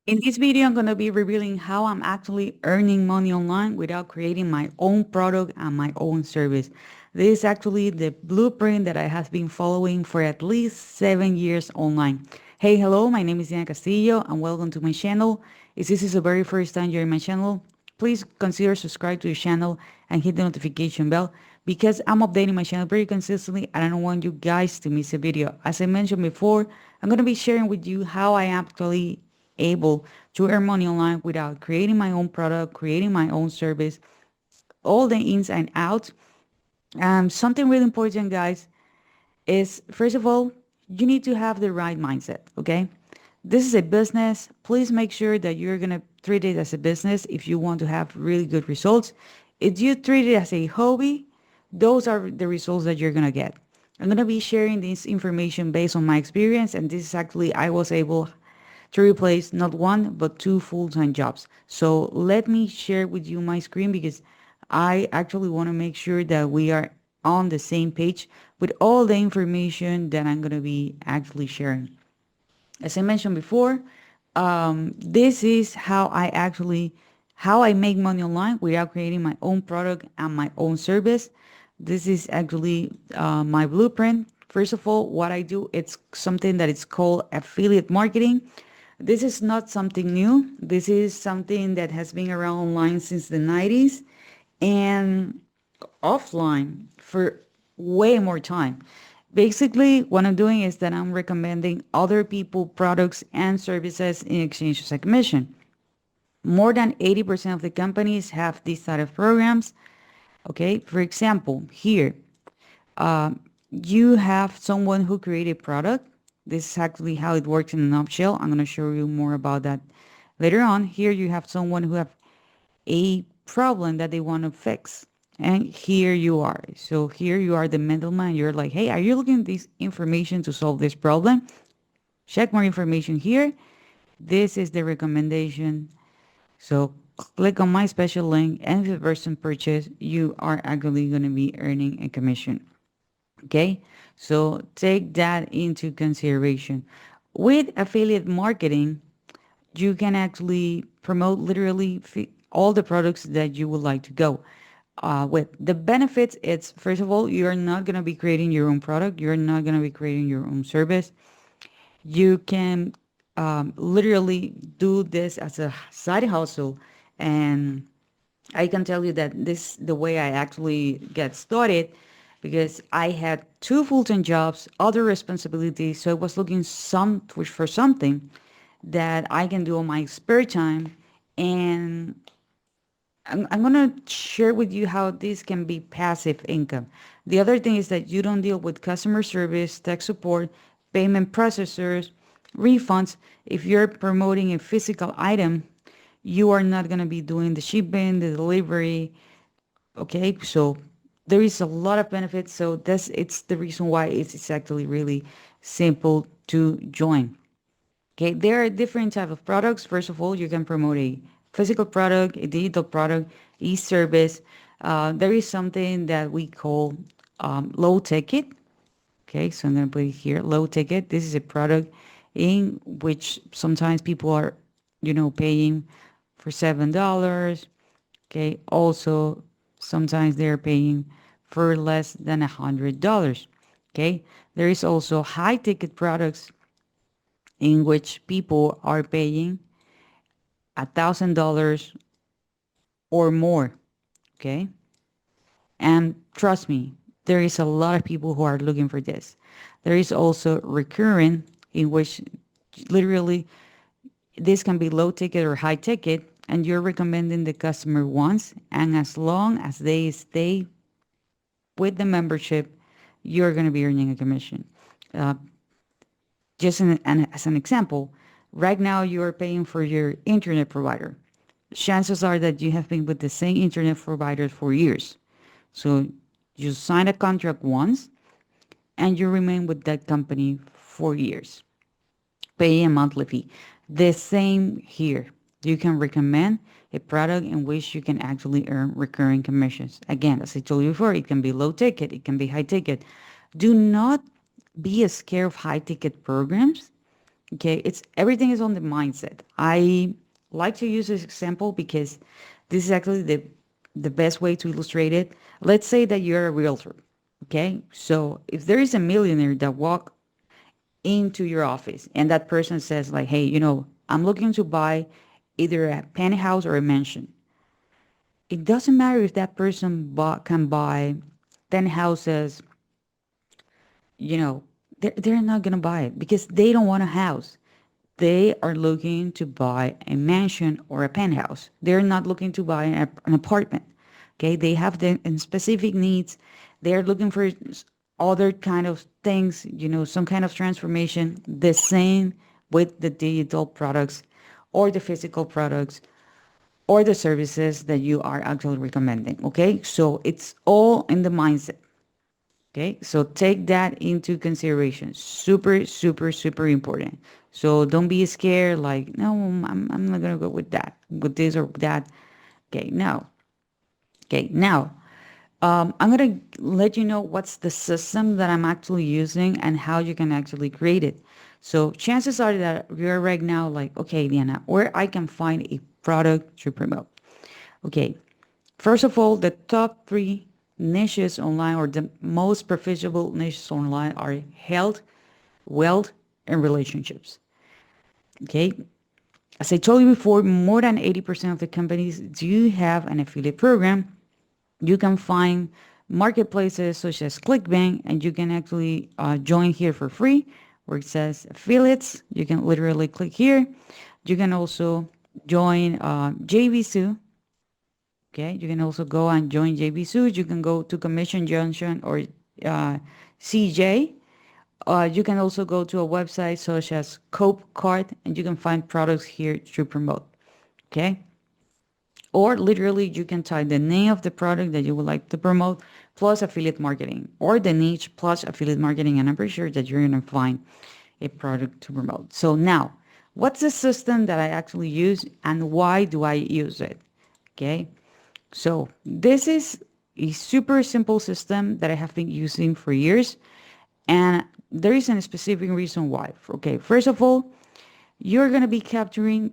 In this video, I'm going to be revealing how I'm actually earning money online without creating my own product and my own service. This is actually the blueprint that I have been following for at least 7 years online. Hey, hello, my name is Diana Castillo and welcome to my channel. If this is the very first time you're in my channel, please consider subscribe to the channel and hit the notification bell because I'm updating my channel very consistently and I don't want you guys to miss a video. As I mentioned before, I'm going to be sharing with you how I actually able to earn money online without creating my own product, creating my own service, all the ins and outs. Something really important, guys, is first of all, you need to have the right mindset, okay? This is a business. Please make sure that you're going to treat it as a business if you want to have really good results. If you treat it as a hobby, those are the results that you're going to get. I'm going to be sharing this information based on my experience, and this is actually I was able to replace not one but two full-time jobs. So let me share with you my screen because I actually want to make sure that we are on the same page with all the information that I'm going to be actually sharing. As I mentioned before, this is how I make money online without creating my own product and my own service. This is actually my blueprint. First of all, what I do, it's something that is called affiliate marketing. This is not something new. This is something that has been around online since the 90s and offline for way more time. Basically, what I'm doing is that I'm recommending other people products and services in exchange for a commission. More than 80% of the companies have these sort of programs. Okay, for example, here you have someone who created a product. This is actually how it works in a nutshell. I'm going to show you more about that later on. Here you have someone who have a problem that they want to fix. And here you are. So here you are the middleman. You're like, hey, are you looking at this information to solve this problem? Check more information here. This is the recommendation. So click on my special link and if the person purchase, you are actually going to be earning a commission. Okay. So take that into consideration. With affiliate marketing, you can actually promote literally all the products that you would like to go with. The benefits, it's first of all, you're not going to be creating your own product. You're not going to be creating your own service. You can literally do this as a side hustle. And I can tell you that this the way I actually get started because I had two full-time jobs, other responsibilities. So I was looking for something that I can do on my spare time. And I'm going to share with you how this can be passive income. The other thing is that you don't deal with customer service, tech support, payment processors, refunds. If you're promoting a physical item, you are not going to be doing the shipping, the delivery. Okay, so there is a lot of benefits. So that's it's the reason why it's actually really simple to join. Okay, there are different type of products. First of all, you can promote a physical product, a digital product, e-service. There is something that we call low ticket. Okay, so I'm going to put it here, low ticket. This is a product in which sometimes people are, paying for $7. Okay, also sometimes they're paying for less than $100. Okay, there is also high ticket products in which people are paying $1,000 or more. Okay. And trust me, there is a lot of people who are looking for this. There is also recurring, in which literally this can be low ticket or high ticket, and you're recommending the customer once, and as long as they stay with the membership, you're going to be earning a commission. Uh, as an example, right now you are paying for your internet provider. Chances are that you have been with the same internet provider for years. So you sign a contract once and you remain with that company for years, paying a monthly fee. The same here. You can recommend a product in which you can actually earn recurring commissions. Again, as I told you before, it can be low ticket, it can be high ticket. Do not be scared of high ticket programs. Okay, it's everything is on the mindset. I like to use this example because this is actually the best way to illustrate it. Let's say that you're a realtor. Okay, so if there is a millionaire that walk into your office and that person says like, hey, I'm looking to buy either a penthouse or a mansion. It doesn't matter if that person can buy 10 houses, you know, they're not going to buy it because they don't want a house. They are looking to buy a mansion or a penthouse. They're not looking to buy an apartment. Okay, they have the specific needs. They're looking for other kind of things, some kind of transformation. The same with the digital products or the physical products or the services that you are actually recommending. Okay, so it's all in the mindset. Okay, so take that into consideration. Super, super, super important. So don't be scared, like, no, I'm not going to go with that, with this or that. Okay, no. Okay, now I'm going to let you know what's the system that I'm actually using and how you can actually create it. So chances are that you're right now like, okay, Diana, where I can find a product to promote. Okay, first of all, the top three niches online or the most profitable niches online are health, wealth, and relationships. Okay. As I told you before, more than 80% of the companies do have an affiliate program. You can find marketplaces such as ClickBank, and you can actually join here for free where it says affiliates. You can literally click here. You can also join JVSU. Okay, you can also go and join JVSU. You can go to Commission Junction or CJ. You can also go to a website such as Cope Card, and you can find products here to promote. Okay, or literally you can type the name of the product that you would like to promote plus affiliate marketing, or the niche plus affiliate marketing, and I'm pretty sure that you're going to find a product to promote. So now, what's the system that I actually use and why do I use it? Okay, so this is a super simple system that I have been using for years, and there is a specific reason why. Okay, first of all, you're going to be capturing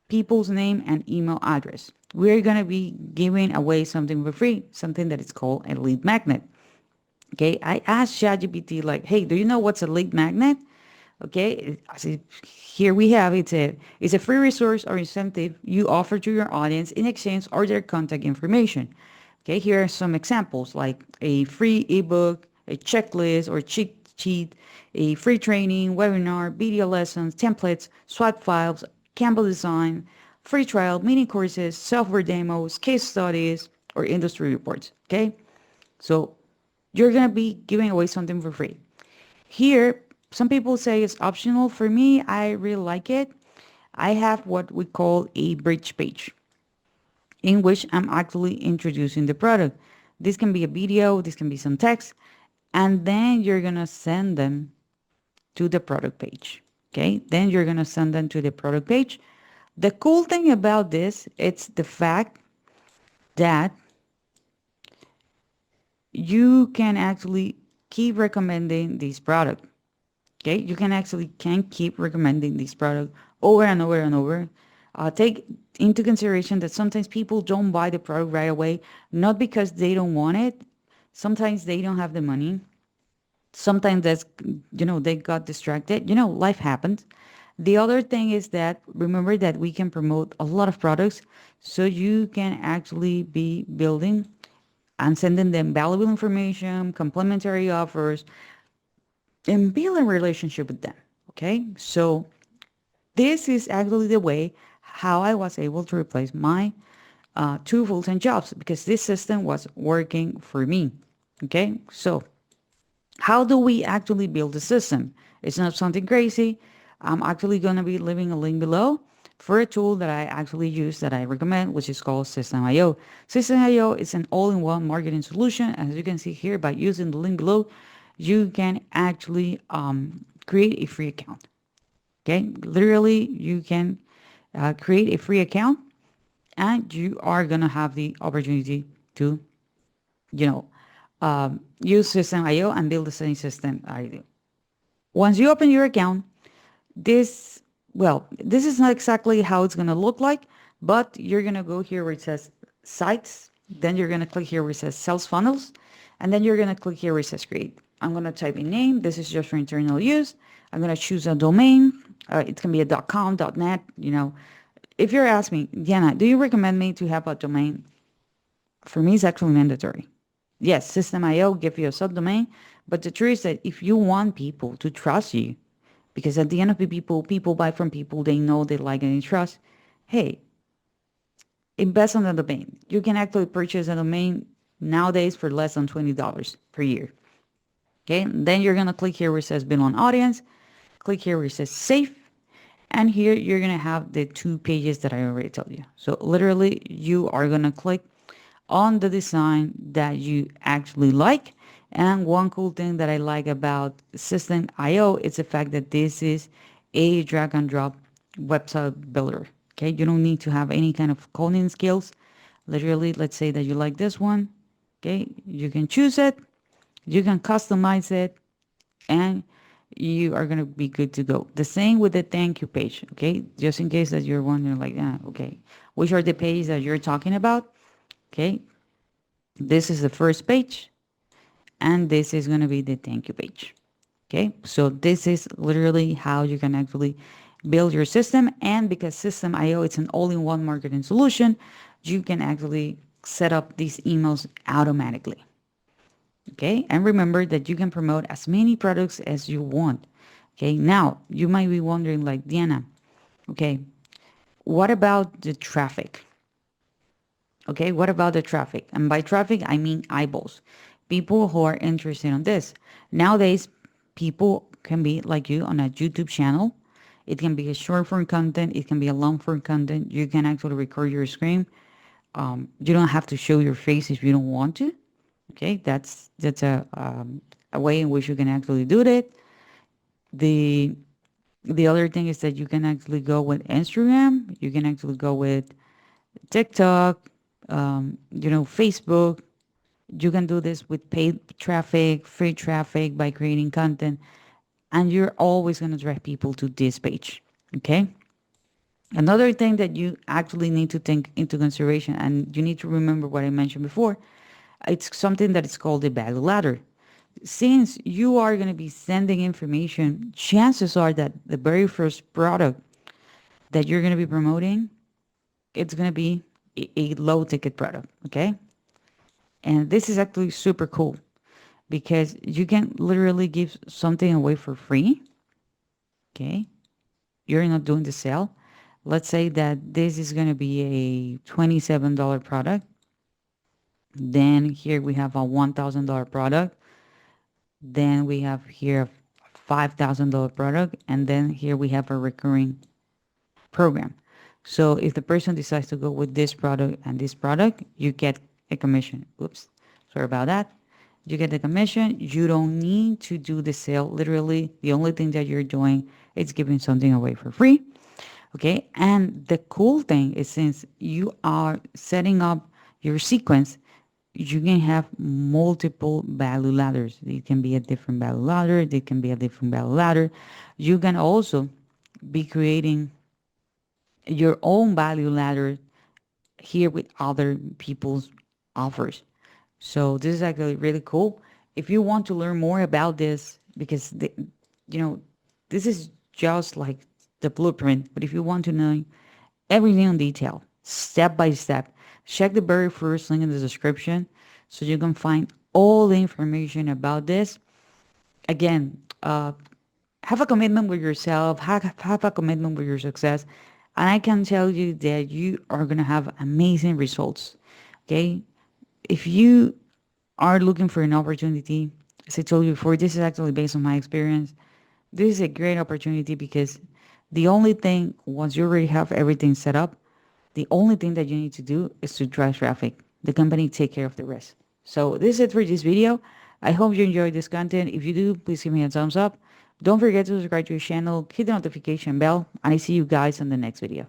people's name and email address. We're going to be giving away something for free, something that is called a lead magnet. Okay, I asked ChatGPT like, hey, do you know what's a lead magnet? Okay, I said, here we have it. It's a free resource or incentive you offer to your audience in exchange for their contact information. Okay, here are some examples like a free ebook, a checklist or cheat sheet, a free training, webinar, video lessons, templates, swap files, Canva design, free trial, mini courses, software demos, case studies, or industry reports. Okay, so you're gonna be giving away something for free. Here, some people say it's optional. For me, I really like it. I have what we call a bridge page in which I'm actually introducing the product. This can be a video, this can be some text, and then you're going to send them to the product page. Okay? Then you're going to send them to the product page. The cool thing about this, it's the fact that you can actually keep recommending this product. Okay, you can keep recommending this product over and over and over. Take into consideration that sometimes people don't buy the product right away, not because they don't want it. Sometimes they don't have the money. Sometimes they got distracted. Life happens. The other thing is that remember that we can promote a lot of products, so you can actually be building and sending them valuable information, complimentary offers, and build a relationship with them. Okay, so this is actually the way how I was able to replace my two full-time jobs because this system was working for me. Okay, so how do we actually build the system? It's not something crazy. I'm actually going to be leaving a link below for a tool that I actually use that I recommend, which is called System.io. System.io is an all-in-one marketing solution. As you can see here, by using the link below, you can actually create a free account. Okay, literally, you can create a free account, and you are gonna have the opportunity to, you know, use System.io and build the same system I do. Once you open your account, This, well, this is not exactly how it's going to look like, but you're going to go here where it says sites. Then you're going to click here where it says sales funnels. And then you're going to click here where it says create. I'm going to type in name. This is just for internal use. I'm going to choose a domain. It can be a .com, .net, you know. If you're asking me, Diana, do you recommend me to have a domain? For me, it's actually mandatory. Yes, System.io give you a subdomain, but the truth is that if you want people to trust you, because at the end of the people buy from people they know, they like, and they trust. Hey, invest on the domain. You can actually purchase a domain nowadays for less than $20 per year. Okay, and then you're gonna click here where it says build on audience. Click here where it says save. And here you're gonna have the 2 pages that I already told you. So literally you are gonna click on the design that you actually like. And one cool thing that I like about System.io is the fact that this is a drag and drop website builder. Okay, you don't need to have any kind of coding skills. Literally, let's say that you like this one. Okay, you can choose it, you can customize it, and you are going to be good to go. The same with the thank you page. Okay, just in case that you're wondering, like, okay, which are the pages that you're talking about? Okay, this is the first page, and this is going to be the thank you page. Okay, so this is literally how you can actually build your system. And because System.io it's an all-in-one marketing solution, you can actually set up these emails automatically. Okay, and remember that you can promote as many products as you want. Okay, now you might be wondering, like, Diana, okay, what about the traffic? Okay, what about the traffic? And by traffic, I mean eyeballs. People who are interested in this. Nowadays, people can be like you on a YouTube channel. It can be a short form content. It can be a long form content. You can actually record your screen. You don't have to show your face if you don't want to. Okay, that's a way in which you can actually do that. The the other thing is that you can actually go with Instagram. You can actually go with TikTok, Facebook. You can do this with paid traffic, free traffic by creating content, and you're always going to drive people to this page. Okay. Another thing that you actually need to take into consideration, and you need to remember what I mentioned before, it's something that is called the value ladder. Since you are going to be sending information, chances are that the very first product that you're going to be promoting, it's going to be a low ticket product. Okay. And this is actually super cool because you can literally give something away for free. Okay. You're not doing the sale. Let's say that this is going to be a $27 product. Then here we have a $1,000 product. Then we have here a $5,000 product. And then here we have a recurring program. So if the person decides to go with this product and this product, you get a commission. Oops, sorry about that. You get the commission. You don't need to do the sale. Literally, the only thing that you're doing is giving something away for free. Okay. And the cool thing is since you are setting up your sequence, you can have multiple value ladders. It can be a different value ladder. It can be a different value ladder. You can also be creating your own value ladder here with other people's offers. So this is actually really cool. If you want to learn more about this, because this is just like the blueprint, but if you want to know everything in detail, step by step, check the very first link in the description so you can find all the information about this. Again, have a commitment with yourself, have a commitment with your success, and I can tell you that you are going to have amazing results. Okay. If you are looking for an opportunity, as I told you before, this is actually based on my experience. This is a great opportunity because the only thing, once you already have everything set up, the only thing that you need to do is to drive traffic. The company take care of the rest. So this is it for this video. I hope you enjoyed this content. If you do, please give me a thumbs up. Don't forget to subscribe to the channel, hit the notification bell, and I see you guys on the next video.